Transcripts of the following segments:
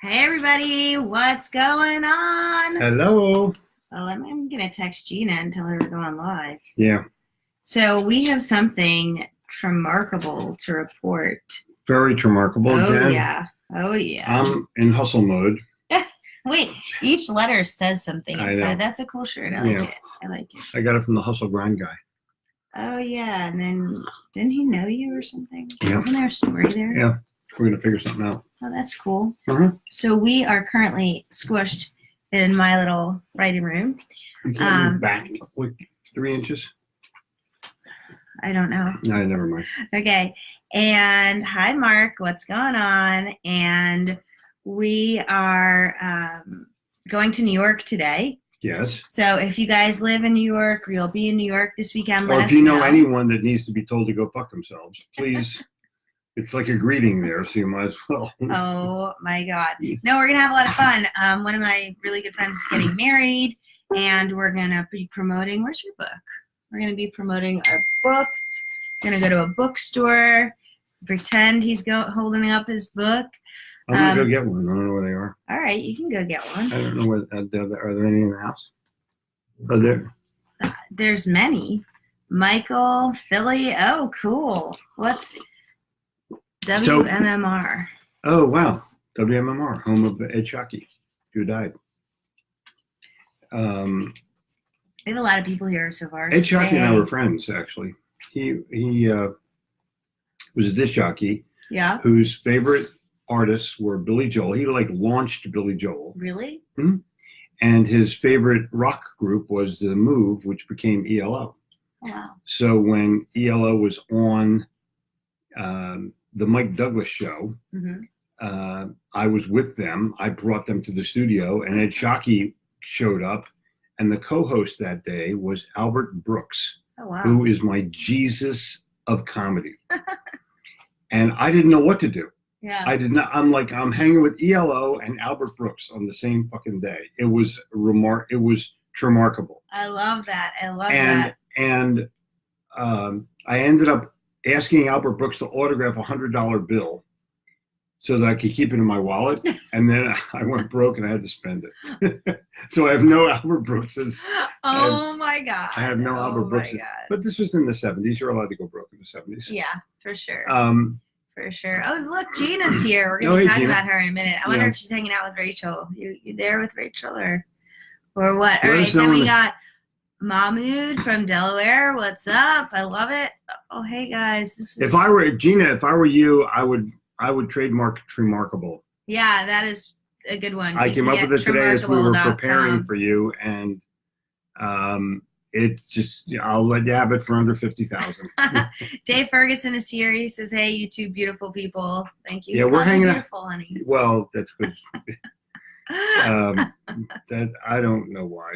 Hey everybody, what's going on? Hello. Well, I'm gonna text Gina and tell her we're going live. Yeah. So we have something Trimarcable to report. Very Trimarcable, Oh Jen. yeah. Oh yeah. I'm in hustle mode. Wait, each letter says something I inside. know. That's a cool shirt. I like it. I like it. I got it from the Hustle Grind guy. Oh yeah, and then didn't he know you or something? Yeah. Wasn't there a story there? Yeah. We're gonna figure something out. Oh, that's cool. Uh-huh. So we are currently squished in my little writing room. You can't move back like 3 inches. I don't know. No, never mind. Okay. And hi, Mark. What's going on? And we are going to New York today. Yes. So if you guys live in New York or you'll be in New York this weekend, Or let if us you know anyone that needs to be told to go fuck themselves, please. It's like a greeting there, so you might as well. Oh my God. No, we're going to have a lot of fun. One of my really good friends is getting married, and we're going to be promoting. Where's your book? We're going to be promoting our books. We're going to go to a bookstore, pretend he's holding up his book. I'm going to go get one. I don't know where they are. All right, you can go get one. I don't know where. Are there any in the house? Are there? There's many. Michael, Philly. Oh, cool. What's WMMR? Oh, wow. WMMR, home of Ed Shockey, who died. We have a lot of people here so far. Ed Shockey and I were friends, actually. He was a disc jockey. Yeah. Whose favorite artists were Billy Joel. He launched Billy Joel. Really? Mm-hmm. And his favorite rock group was The Move, which became ELO. Wow. So when ELO was on the Mike Douglas show, I was with them. I brought them to the studio, and Ed Shockey showed up. And the co-host that day was Albert Brooks, who is my Jesus of comedy. And I didn't know what to do. Yeah. I did not. I'm hanging with ELO and Albert Brooks on the same fucking day. It was It was Trimarcable. I love that. I love that. And I ended up asking Albert Brooks to autograph a $100 bill so that I could keep it in my wallet. And then I went broke and I had to spend it. So I have no Albert Brookses. Oh my God. I have no Albert Brookses. But this was in the 70s. You're allowed to go broke in the 70s. Yeah, for sure. For sure. Oh, look, Gina's here. We're going to be talking about her in a minute. I wonder if she's hanging out with Rachel. You there with Rachel or what? All right, then we got Mahmood from Delaware. What's up? I love it. Oh, hey guys. If I were you, I would trademark Trimarcable. Yeah, that is a good one. I came up with it today as we were preparing for you, and it's just I'll let you have it for under 50,000. Dave Ferguson is here. He says, "Hey, you two beautiful people. Thank you." Yeah, we're hanging out. Beautiful, honey. Well, that's good. That I don't know why,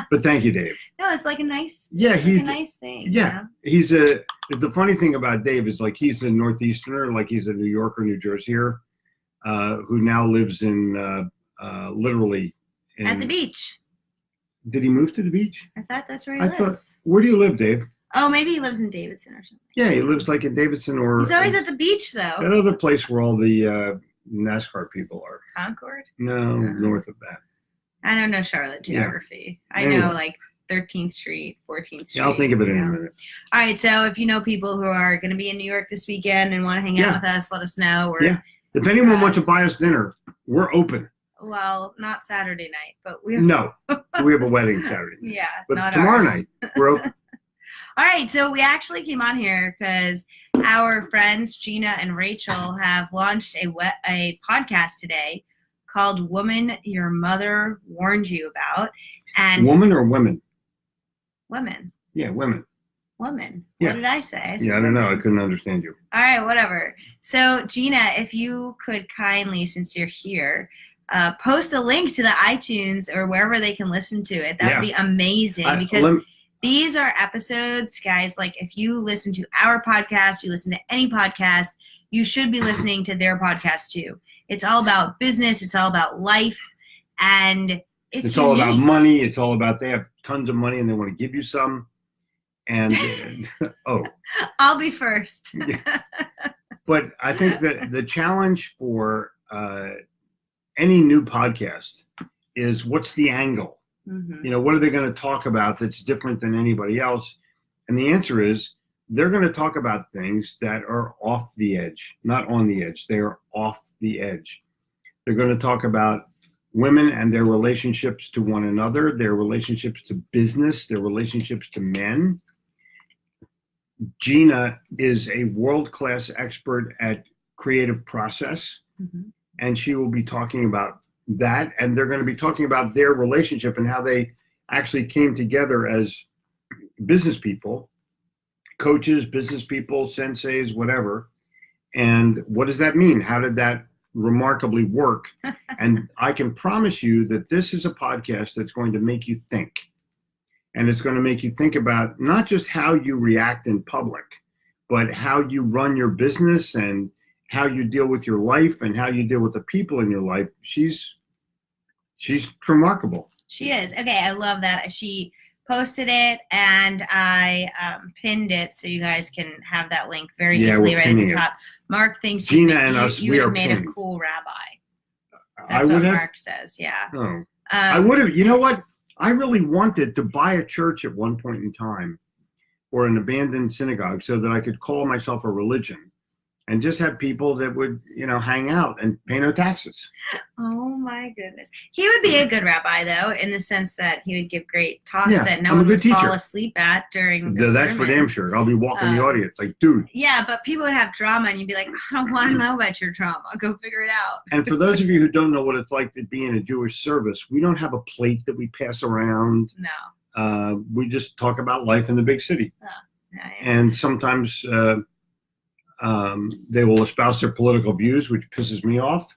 but thank you, Dave. No, it's like a nice. Yeah, he's a nice thing. Yeah, you know? The funny thing about Dave is like he's a Northeasterner, like he's a New Yorker, New Jerseyer, who now lives in literally at the beach. Did he move to the beach? I thought that's where he lives. Where do you live, Dave? Oh, maybe he lives in Davidson or something. Yeah, he lives like in Davidson or. He's always at the beach, though. That other place where all the NASCAR people are. Concord? No, north of that. I don't know Charlotte geography. Yeah. I know like 13th Street, 14th Street. Yeah, I'll think of it in a minute. All right, so if you know people who are going to be in New York this weekend and want to hang out with us, let us know. If anyone wants to buy us dinner, we're open. Well, not Saturday night, but we have a wedding Saturday night. Yeah, but not tomorrow ours. night we're open. All right, so we actually came on here because our friends Gina and Rachel have launched a podcast today called "Woman Your Mother Warned You About." And woman or women? Women. Yeah, women. Woman. Yeah. What did I say? I don't know. I couldn't understand you. All right, whatever. So Gina, if you could kindly, since you're here, post a link to the iTunes or wherever they can listen to it. That would be amazing because these are episodes, guys. Like if you listen to our podcast, you listen to any podcast, you should be listening to their podcast too. It's all about business. It's all about life. And it's all about money. It's all about they have tons of money and they want to give you some. And I'll be first. But I think that the challenge for any new podcast is what's the angle? Mm-hmm. What are they going to talk about that's different than anybody else? And the answer is they're going to talk about things that are off the edge, not on the edge. They are off the edge. They're going to talk about women and their relationships to one another, their relationships to business, their relationships to men. Gina is a world-class expert at creative process, and she will be talking about that, and they're going to be talking about their relationship and how they actually came together as business people, coaches, business people, senseis, whatever. And what does that mean? How did that remarkably work? And I can promise you that this is a podcast that's going to make you think. And it's going to make you think about not just how you react in public, but how you run your business and how you deal with your life and how you deal with the people in your life. She's remarkable. She is. Okay, I love that. She posted it, and I pinned it so you guys can have that link very easily right at the top. Mark thinks Gina and us, you we would are have made pinned. a cool rabbi. That's what Mark says, yeah. Oh. I would have. You know what? I really wanted to buy a church at one point in time, or an abandoned synagogue, so that I could call myself a religion and just have people that would, hang out and pay no taxes. Oh my goodness. He would be a good rabbi, though, in the sense that he would give great talks that no one would fall asleep at during the That's sermon. for damn sure. I'll be walking the audience like, dude. Yeah, but people would have drama, and you'd be like, I don't want to know about your drama. Go figure it out. And for those of you who don't know what it's like to be in a Jewish service, we don't have a plate that we pass around. No. We just talk about life in the big city. Oh, yeah. And sometimes they will espouse their political views, which pisses me off.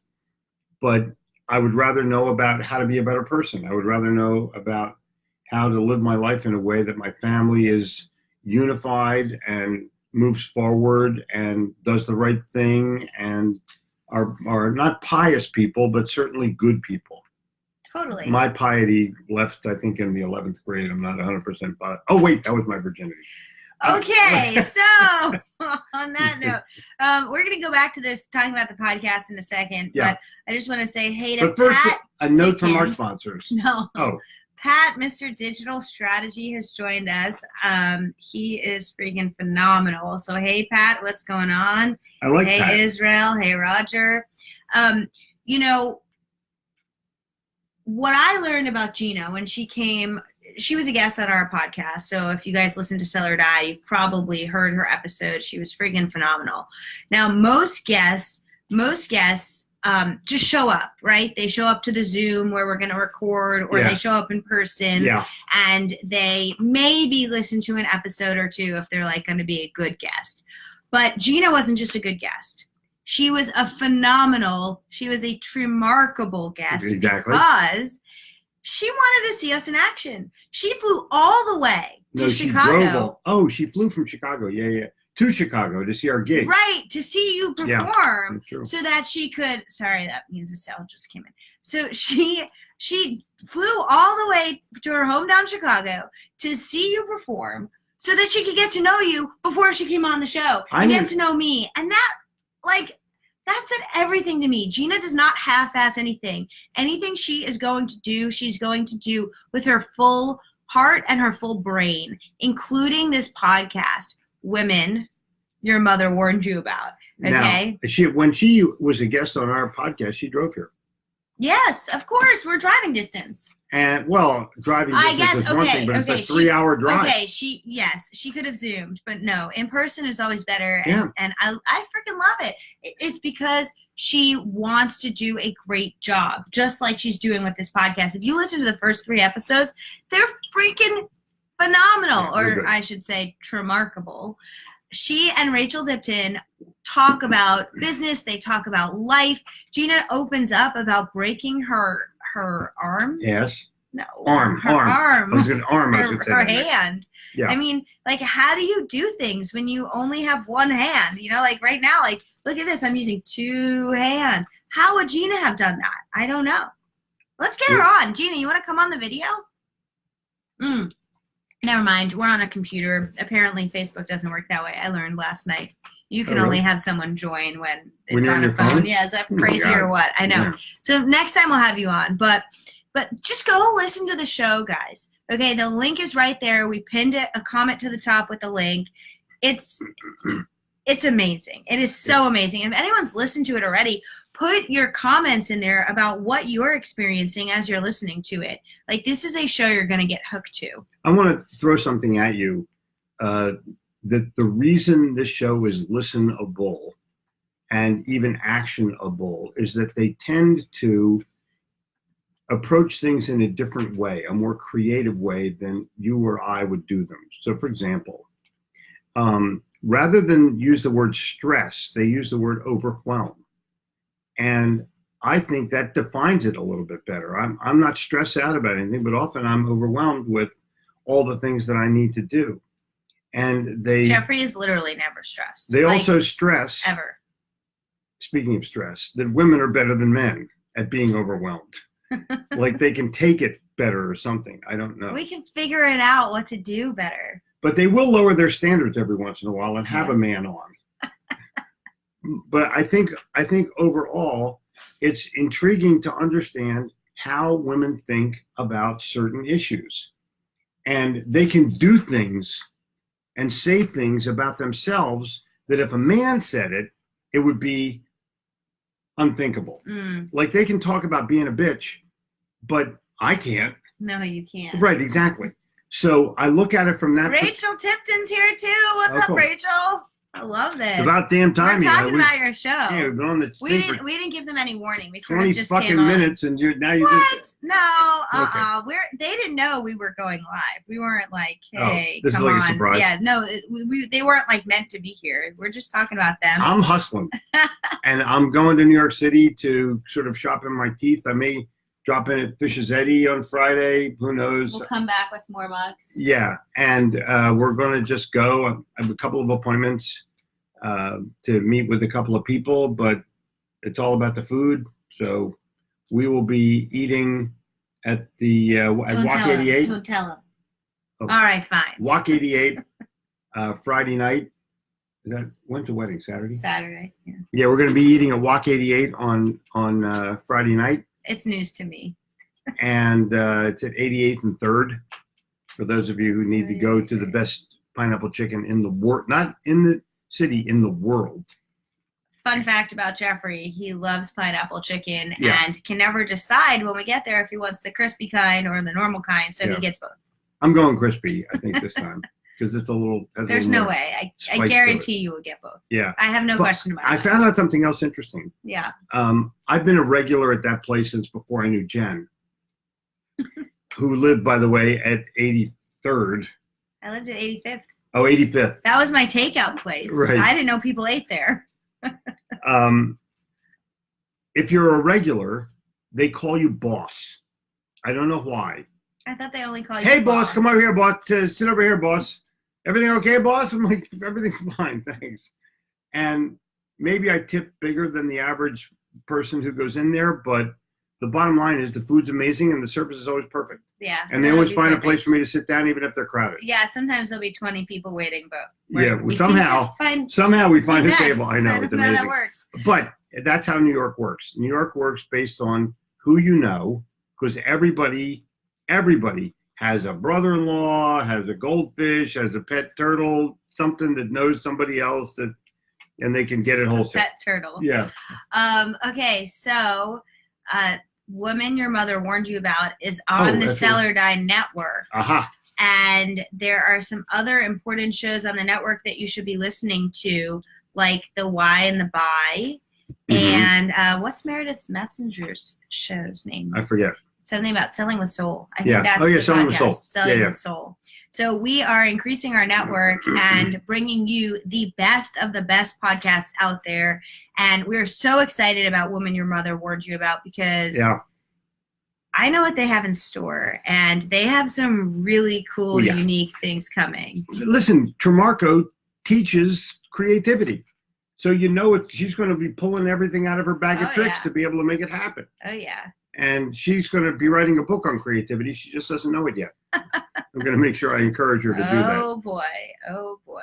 But I would rather know about how to be a better person. I would rather know about how to live my life in a way that my family is unified and moves forward and does the right thing and are not pious people, but certainly good people. Totally. My piety left, I think, in the 11th grade. I'm not 100% pious. Oh, wait, that was my virginity. Okay, so on that note, we're going to go back to this, talking about the podcast in a second. Yeah. But I just want to say hey to But first, Pat a note from our Sickens. sponsors. No. Oh. Pat, Mr. Digital Strategy, has joined us. He is freaking phenomenal. So, hey, Pat, what's going on? I like Hey, Pat. Israel. Hey, Roger. What I learned about Gina when she came, she was a guest on our podcast. So if you guys listen to Sell or Die, you've probably heard her episode. She was freaking phenomenal. Now, most guests just show up, right? They show up to the Zoom where we're going to record, or they show up in person, and they maybe listen to an episode or two if they're like going to be a good guest. But Gina wasn't just a good guest. She was a Trimarcable guest because she wanted to see us in action. She flew all the way to Chicago. She flew from Chicago. Yeah. To Chicago to see our gig. Right, to see you perform, so that she could. Sorry, that means a cell just came in. So she flew all the way to her hometown Chicago to see you perform, so that she could get to know you before she came on the show and get to know me. And that said everything to me. Gina does not half-ass anything. Anything she is going to do, she's going to do with her full heart and her full brain, including this podcast. Women, your mother warned you about. Okay. Now, when she was a guest on our podcast, she drove here. Yes, of course. We're driving distance. And driving distance is one thing, but it's a 3-hour drive. Okay, she could have Zoomed, but no, in person is always better. And I freaking love it. It's because she wants to do a great job, just like she's doing with this podcast. If you listen to the first 3 episodes, they're freaking phenomenal, or I should say Trimarcable. She and Rachel Dipton talk about business. They talk about life. Gina opens up about breaking her arm. Yes. No. Arm. I was going to arm. Her hand. Yeah. I mean, how do you do things when you only have one hand? Right now, look at this. I'm using 2 hands. How would Gina have done that? I don't know. Let's get her on. Gina, you want to come on the video? Never mind. We're on a computer. Apparently, Facebook doesn't work that way. I learned last night. You can only have someone join when it's on a phone. Yeah, is that crazy or what? I know. Yeah. So next time we'll have you on, but just go listen to the show, guys. Okay, the link is right there. We pinned a comment to the top with the link. It's amazing. It is so amazing. If anyone's listened to it already, put your comments in there about what you're experiencing as you're listening to it. Like, this is a show you're going to get hooked to. I want to throw something at you. That the reason this show is listenable and even actionable is that they tend to approach things in a different way, a more creative way than you or I would do them. So, for example, rather than use the word stress, they use the word overwhelm. And I think that defines it a little bit better. I'm not stressed out about anything, but often I'm overwhelmed with all the things that I need to do. And Jeffrey is literally never stressed. They also stress, ever. Speaking of stress, that women are better than men at being overwhelmed. Like they can take it better or something. I don't know. We can figure it out what to do better. But they will lower their standards every once in a while and have a man on. But I think overall, it's intriguing to understand how women think about certain issues. And they can do things and say things about themselves that if a man said it, it would be unthinkable. Like they can talk about being a bitch, but I can't. No, you can't. Right, exactly. So I look at it from that. Rachel Tipton's here too. What's up, cool. Rachel? I love this. About damn time. We're talking about your show. Yeah, we've been on the we didn't give them any warning. We sort 20 of just fucking came minutes, and now you what? just. No, Okay. They didn't know we were going live. We weren't like, hey, this come is like on. A surprise. Yeah, no, they weren't like meant to be here. We're just talking about them. I'm hustling, and I'm going to New York City to sort of sharpen my teeth. I may drop in at Fish's Eddy on Friday. Who knows? We'll come back with more mugs. Yeah, and we're going to just go. I have a couple of appointments to meet with a couple of people, but it's all about the food. So we will be eating at the at Walk 88. Don't tell them. Oh. All right, fine. Walk 88 Friday night. When's the wedding? Saturday? Saturday, yeah. Yeah, we're going to be eating at Walk 88 on Friday night. It's news to me. And it's at 88th and 3rd. For those of you who need to go to the best pineapple chicken in the world, not in the city, in the world. Fun fact about Jeffrey, he loves pineapple chicken and can never decide when we get there if he wants the crispy kind or the normal kind, so he gets both. I'm going crispy, I think, this time. Because it's a little... There's no way. I guarantee you will get both. Yeah. I have no question about it. I found out something else interesting. Yeah. I've been a regular at that place since before I knew Jen, who lived, by the way, at 83rd. I lived at 85th. Oh, 85th. That was my takeout place. Right. I didn't know people ate there. If you're a regular, they call you boss. I don't know why. I thought they only call you Hey, boss, come over here, boss. Sit over here, boss. Everything okay, boss? I'm like, everything's fine, thanks. And maybe I tip bigger than the average person who goes in there, but the bottom line is the food's amazing and the service is always perfect. Yeah. And they always find a place for me to sit down, even if they're crowded. Yeah, sometimes there'll be 20 people waiting, but somehow we find a table. I know, it's amazing. That works. But that's how New York works. New York works based on who you know, because everybody has a brother-in-law, has a goldfish, has a pet turtle, something that knows somebody else and they can get it wholesale. Pet turtle. Yeah. Okay, so Woman Your Mother Warned You About is on the Cellardine Network. And there are some other important shows on the network that you should be listening to, like The Why and the Buy. And what's Meredith Messenger's show's name? I forget. Something about Selling with Soul. I think that's Selling with Soul. Selling with Soul. So we are increasing our network and bringing you the best of the best podcasts out there. And we're so excited about Woman Your Mother Warned You About because I know what they have in store. And they have some really cool, unique things coming. Listen, Trimarcable teaches creativity. So she's going to be pulling everything out of her bag of tricks to be able to make it happen. Oh, yeah. And she's going to be writing a book on creativity. She just doesn't know it yet. I'm going to make sure I encourage her to do that. Oh boy.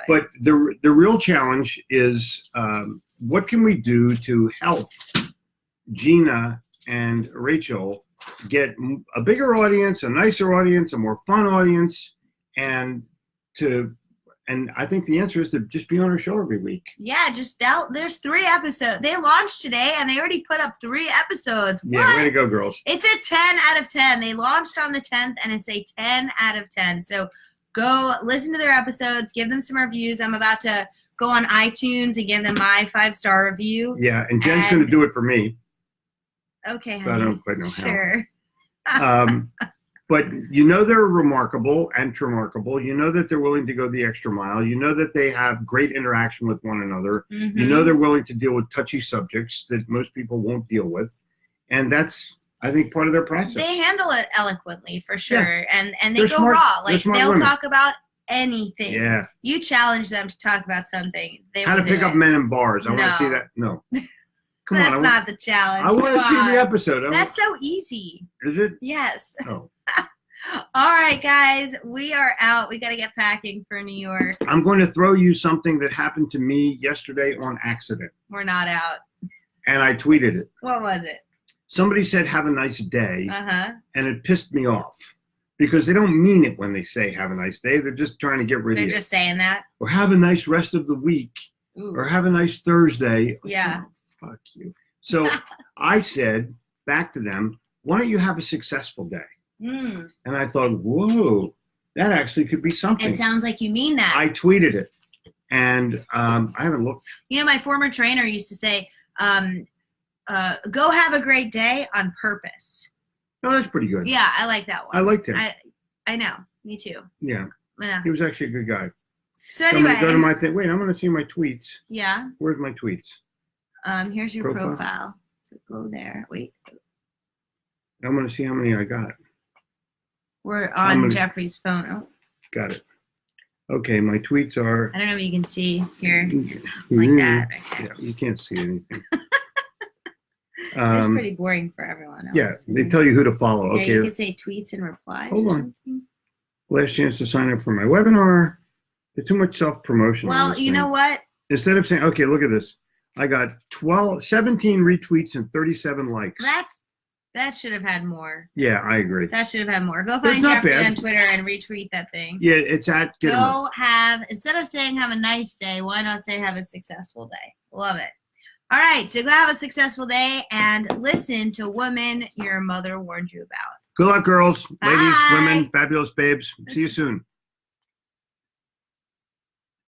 But the real challenge is what can we do to help Gina and Rachel get a bigger audience, a nicer audience, a more fun audience, and I think the answer is to just be on our show every week. Yeah, there's 3 episodes. They launched today and they already put up 3 episodes. What? Yeah, way to go, girls. It's a 10 out of 10. They launched on the 10th and it's a 10 out of 10. So go listen to their episodes, give them some reviews. I'm about to go on iTunes and give them my 5-star review. Yeah, and Jen's going to do it for me. Okay, honey. I don't quite know how. Sure. But you know they're remarkable and Trimarcable. You know that they're willing to go the extra mile. You know that they have great interaction with one another. Mm-hmm. You know they're willing to deal with touchy subjects that most people won't deal with. And that's, I think, part of their process. They handle it eloquently, for sure. Yeah. And they they're go smart, raw. Like, they'll women. talk about anything. Yeah. You challenge them to talk about something. How to pick up men in bars. I want to see that. No. Come That's on. not the challenge. I want to see the episode. That's so easy. Is it? Yes. Oh. All right, guys. We are out. We got to get packing for New York. I'm going to throw you something that happened to me yesterday on accident. We're not out. And I tweeted it. What was it? Somebody said, have a nice day. Uh-huh. And it pissed me off. Because they don't mean it when they say have a nice day. They're just trying to get rid of it. They're just saying that. Or have a nice rest of the week. Ooh. Or have a nice Thursday. Yeah. Oh, fuck you. So I said back to them, why don't you have a successful day? Mm. And I thought, whoa, that actually could be something. It sounds like you mean that. I tweeted it. And I haven't looked. You know, my former trainer used to say, go have a great day on purpose. No, that's pretty good. Yeah, I like that one. I liked him. I know. Me too. Yeah. Yeah. He was actually a good guy. So anyway. Go to my thing. Wait, I'm going to see my tweets. Yeah. Where's my tweets? Here's your profile. So go there. Wait. I'm going to see how many I got. We're on Jeffrey's phone. Oh. Got it. Okay, my tweets are. I don't know if you can see here, like that. Okay. Yeah, you can't see anything. It's pretty boring for everyone else. Yeah, they tell you who to follow. Yeah, okay. you can say tweets and replies. Hold on. Last chance to sign up for my webinar. There's too much self-promotion. Well, you know what? Instead of saying, okay, look at this. I got 17 retweets and 37 likes. That should have had more. Yeah, I agree. That should have had more. Go find Jeffrey on Twitter and retweet that thing. Yeah, it's at Gitomer. Instead of saying have a nice day, why not say have a successful day? Love it. All right, so go have a successful day and listen to Woman Your Mother Warned You About. Good luck, girls, Bye. ladies, women, fabulous babes. See you soon.